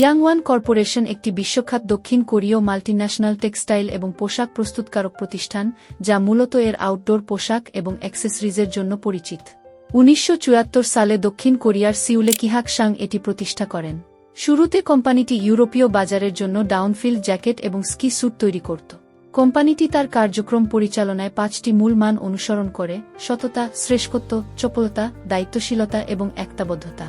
ইয়াংওয়ান corporation একটি বিশ্বখ্যাত দক্ষিণ কোরীয় মাল্টিন্যাশনাল টেক্সটাইল এবং পোশাক প্রস্তুতকারক প্রতিষ্ঠান যা মূলত এর আউটডোর পোশাক এবং অ্যাক্সেসরিজের জন্য পরিচিত। ১৯৭৪ সালে দক্ষিণ কোরিয়ার সিউলে কিহাকসাং এটি প্রতিষ্ঠা করেন। শুরুতে কোম্পানিটি ইউরোপীয় বাজারের জন্য ডাউনফিল্ড জ্যাকেট এবং স্কি স্যুট তৈরি করত। কোম্পানিটি তার কার্যক্রম পরিচালনায় ৫টি মূল মান অনুসরণ করে: সততা, শ্রেষ্ঠত্ব, চপলতা, দায়িত্বশীলতা এবং একতাবদ্ধতা।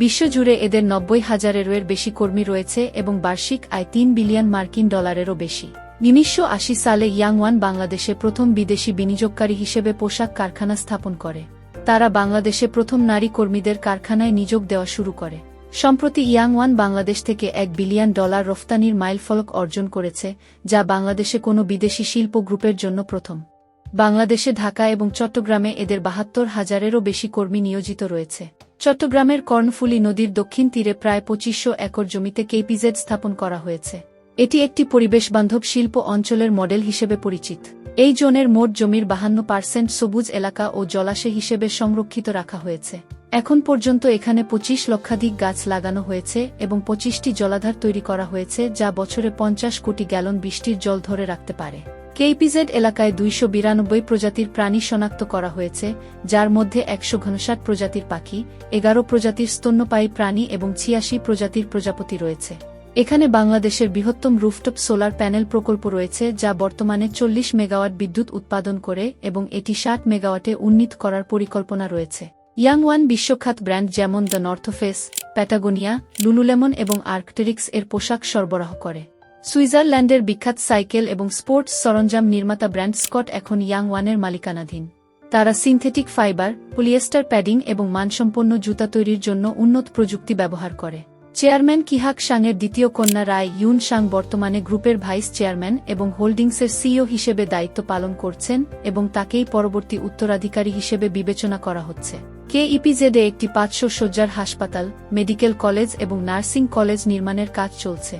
বিশ্বজুড়ে এদের ৯০,০০০-এর বেশি কর্মী রয়েছে এবং বার্ষিক আয় $৩ বিলিয়ন মার্কিন-ডলারেরও বেশি। ১৯৮০ সালে ইয়াংওয়ান বাংলাদেশে প্রথম বিদেশি বিনিয়োগকারী হিসেবে পোশাক কারখানা স্থাপন করে। তারা বাংলাদেশে প্রথম নারী কর্মীদের কারখানায় নিয়োগ দেওয়া শুরু করে। সম্প্রতি ইয়াংওয়ান বাংলাদেশ থেকে $১ বিলিয়ন রফতানির মাইলফলক অর্জন করেছে, যা বাংলাদেশে কোনো বিদেশি শিল্প গ্রুপের জন্য প্রথম। বাংলাদেশে ঢাকা এবং চট্টগ্রামে এদের ৭২,০০০-এরও বেশি কর্মী নিয়োজিত রয়েছে। চট্টগ্রামের কর্ণফুলী নদীর দক্ষিণ তীরে প্রায় ২৫০০ একর জমিতে কেপিজেড স্থাপন করা হয়েছে। এটি একটি পরিবেশবান্ধব শিল্প অঞ্চলের মডেল হিসেবে পরিচিত। এই জোনের মোট জমির ৫২% সবুজ এলাকা ও জলাশয় হিসেবে সংরক্ষিত রাখা হয়েছে। এখন পর্যন্ত এখানে ২৫ লক্ষাধিক গাছ লাগানো হয়েছে এবং ২৫টি জলাধার তৈরি করা হয়েছে, যা বছরে ৫০ কোটি গ্যালন বৃষ্টির জল ধরে রাখতে পারে। কেপিজেড এলাকায় ২৯২ প্রজাতির প্রাণী শনাক্ত করা হয়েছে, যার মধ্যে ১৫৯ প্রজাতির পাখি, ১১ প্রজাতির স্তন্যপায়ী প্রাণী এবং ৮৬ প্রজাতির প্রজাপতি রয়েছে। এখানে বাংলাদেশের বৃহত্তম রুফটপ সোলার প্যানেল প্রকল্প রয়েছে, যা বর্তমানে ৪০ মেগাওয়াট বিদ্যুৎ উৎপাদন করে এবং এটি ৬০ মেগাওয়াটে উন্নীত করার পরিকল্পনা রয়েছে। ইয়াংওয়ান বিশ্বখ্যাত ব্র্যান্ড যেমন দ্য নর্থ ফেস, প্যাটাগোনিয়া, লুলুলেমন এবং আর্কটেরিক্স এর পোশাক সরবরাহ করে। সুইজারল্যান্ডের বিখ্যাত সাইকেল এবং স্পোর্টস সরঞ্জাম নির্মাতা ব্র্যান্ড স্কট এখন ইয়াংওয়ানের মালিকানাধীন। তারা সিনথেটিক ফাইবার, পলিয়েস্টার প্যাডিং এবং মানসম্পন্ন জুতা তৈরির জন্য উন্নত প্রযুক্তি ব্যবহার করে। চেয়ারম্যান কিহাক সাংয়ের দ্বিতীয় কন্যা রায় ইউন সাং বর্তমানে গ্রুপের ভাইস চেয়ারম্যান এবং হোল্ডিংসের সিইও হিসেবে দায়িত্ব পালন করছেন এবং তাকেই পরবর্তী উত্তরাধিকারী হিসেবে বিবেচনা করা হচ্ছে। কেইপিজেডে একটি ৫০০ শয্যার হাসপাতাল, মেডিকেল কলেজ এবং নার্সিং কলেজ নির্মাণের কাজ চলছে।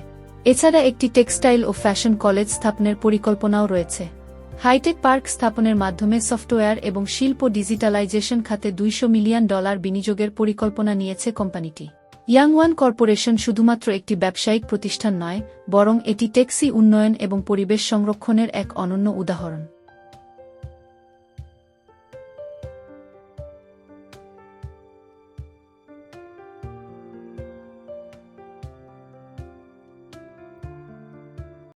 এছাড়া একটি টেক্সটাইল ও ফ্যাশন কলেজ স্থাপনের পরিকল্পনাও রয়েছে। হাইটেক পার্ক স্থাপনের মাধ্যমে সফটওয়্যার এবং শিল্প ডিজিটালাইজেশন খাতে $২০০ মিলিয়ন বিনিয়োগের পরিকল্পনা নিয়েছে কোম্পানিটি। ইয়াংওয়ান কর্পোরেশন শুধুমাত্র একটি ব্যবসায়িক প্রতিষ্ঠান নয়, বরং এটি টেক্সি উন্নয়ন এবং পরিবেশ সংরক্ষণের এক অনন্য উদাহরণ।